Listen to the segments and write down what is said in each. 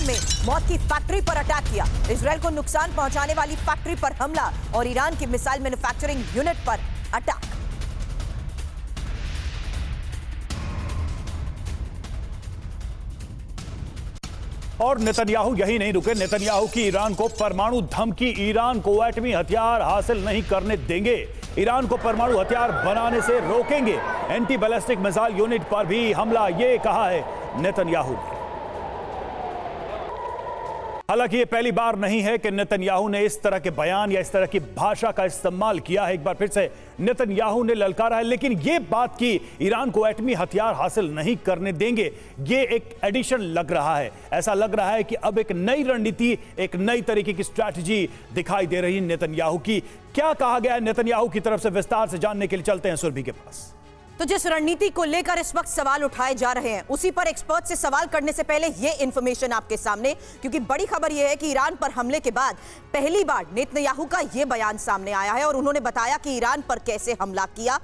Iran में मौत की फैक्ट्री पर अटैक किया। इजरायल को नुकसान पहुंचाने वाली फैक्ट्री पर हमला और ईरान की मिसाइल मैन्युफैक्चरिंग यूनिट पर अटैक। और नेतन्याहू यही नहीं रुके। नेतन्याहू की ईरान को परमाणु धमकी, ईरान को एटमी हथियार हासिल नहीं करने देंगे, ईरान को परमाणु हथियार बनाने से रोकेंगे। एंटी बैलिस्टिक मिसाइल यूनिट पर भी हमला, यह कहा है नेतन्याहू ने। हालांकि यह पहली बार नहीं है कि नेतन्याहू ने इस तरह के बयान या इस तरह की भाषा का इस्तेमाल किया है। एक बार फिर से नेतन्याहू ने ललकारा है, लेकिन यह बात कि ईरान को एटमी हथियार हासिल नहीं करने देंगे, यह एक एडिशन लग रहा है। ऐसा लग रहा है कि अब एक नई रणनीति, एक नई तरीके की स्ट्रैटेजी दिखाई दे रही है नेतन्याहू की। क्या कहा गया है नेतन्याहू की तरफ से, विस्तार से जानने के लिए चलते हैं सुरभि के पास। तो जिस रणनीति को लेकर इस वक्त सवाल उठाए जा रहे हैं, उसी पर एक्सपर्ट से सवाल करने से पहले यह इंफॉर्मेशन आपके सामने, क्योंकि बड़ी खबर यह है कि ईरान पर हमले के बाद पहली बार नेतन्याहू का यह बयान सामने आया है और उन्होंने बताया कि ईरान पर कैसे हमला किया,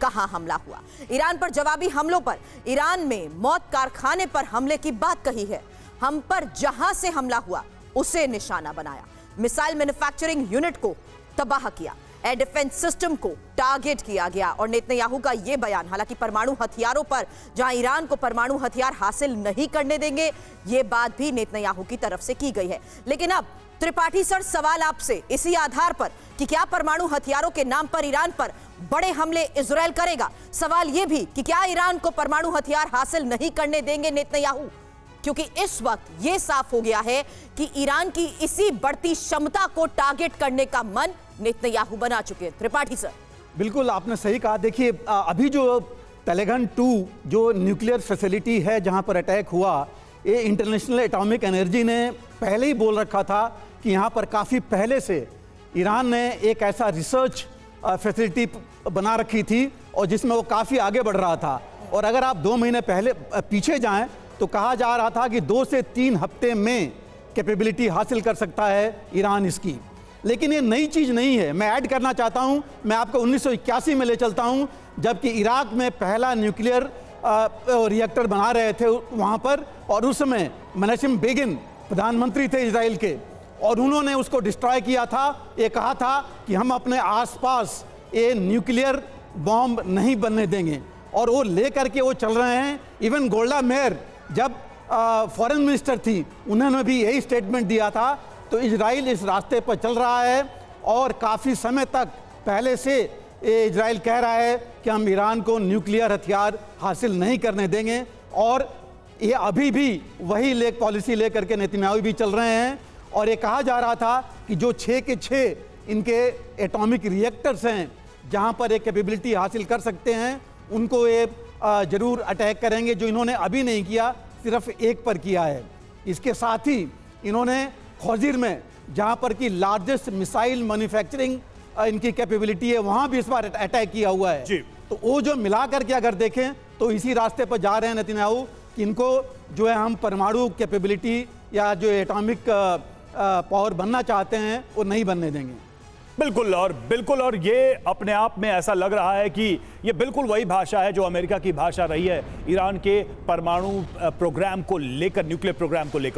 कहां हमला हुआ। ईरान पर जवाबी हमलों पर, ईरान में मौत कारखाने पर हमले की बात कही है। हम पर जहां से हमला हुआ उसे निशाना बनाया, मिसाइल मैन्युफैक्चरिंग यूनिट को तबाह किया, एयर डिफेंस सिस्टम को टारगेट किया गया। और नेतन्याहू का यह बयान, हालांकि परमाणु हथियारों पर, जहां ईरान को परमाणु हथियार हासिल नहीं करने देंगे, यह बात भी नेतन्याहू की तरफ से की गई है। लेकिन अब त्रिपाठी सर, सवाल आपसे इसी आधार पर कि क्या परमाणु हथियारों के नाम पर ईरान पर बड़े हमले इजरायल करेगा? सवाल यह भी कि क्या ईरान को परमाणु हथियार हासिल नहीं करने देंगे नेतन्याहू? क्योंकि इस वक्त यह साफ हो गया है कि ईरान की इसी बढ़ती क्षमता को टारगेट करने का मन नेतन्याहू बना चुके हैं। त्रिपाठी सर, बिल्कुल आपने सही कहा। देखिए, अभी जो तेलेगन 2 जो न्यूक्लियर फैसिलिटी है जहां पर अटैक हुआ, ये इंटरनेशनल एटॉमिक एनर्जी ने पहले ही बोल रखा था कि यहां पर काफ़ी पहले से ईरान ने एक ऐसा रिसर्च फैसिलिटी बना रखी थी और जिसमें वो काफ़ी आगे बढ़ रहा था। और अगर आप 2 महीने पहले पीछे जाएं तो कहा जा रहा था कि 2 से 3 हफ्ते में कैपेबिलिटी हासिल कर सकता है ईरान इसकी। लेकिन ये नई चीज़ नहीं है। मैं ऐड करना चाहता हूँ, मैं आपको 1981 में ले चलता हूँ, जबकि इराक में पहला न्यूक्लियर रिएक्टर बना रहे थे वहाँ पर, और उस समय मनसिम बेगिन प्रधानमंत्री थे इजराइल के, और उन्होंने उसको डिस्ट्रॉय किया था। ये कहा था कि हम अपने आसपास ये न्यूक्लियर बॉम्ब नहीं बनने देंगे, और वो ले करके वो चल रहे हैं। इवन गोल्डा मेयर जब फॉरेन मिनिस्टर थी, उन्होंने भी यही स्टेटमेंट दिया था। तो इजराइल इस रास्ते पर चल रहा है और काफ़ी समय तक पहले से इजराइल कह रहा है कि हम ईरान को न्यूक्लियर हथियार हासिल नहीं करने देंगे, और ये अभी भी वही पॉलिसी लेकर के नेतन्याहू भी चल रहे हैं। और ये कहा जा रहा था कि जो 6 के 6 इनके एटॉमिक रिएक्टर्स हैं जहाँ पर एक कैपेबिलिटी हासिल कर सकते हैं, उनको ये ज़रूर अटैक करेंगे, जो इन्होंने अभी नहीं किया, सिर्फ एक पर किया है। इसके साथ ही इन्होंने खोजिर में, जहाँ पर कि लार्जेस्ट मिसाइल मैन्युफैक्चरिंग इनकी कैपेबिलिटी है, वहाँ भी इस बार अटैक किया हुआ है जी। तो वो जो मिला करके अगर देखें तो इसी रास्ते पर जा रहे हैं नेतन्याहू कि इनको जो है हम परमाणु कैपेबिलिटी या जो एटॉमिक पावर बनना चाहते हैं वो नहीं बनने देंगे। बिल्कुल, और ये अपने आप में ऐसा लग रहा है कि ये बिल्कुल वही भाषा है जो अमेरिका की भाषा रही है ईरान के परमाणु प्रोग्राम को लेकर, न्यूक्लियर प्रोग्राम को लेकर।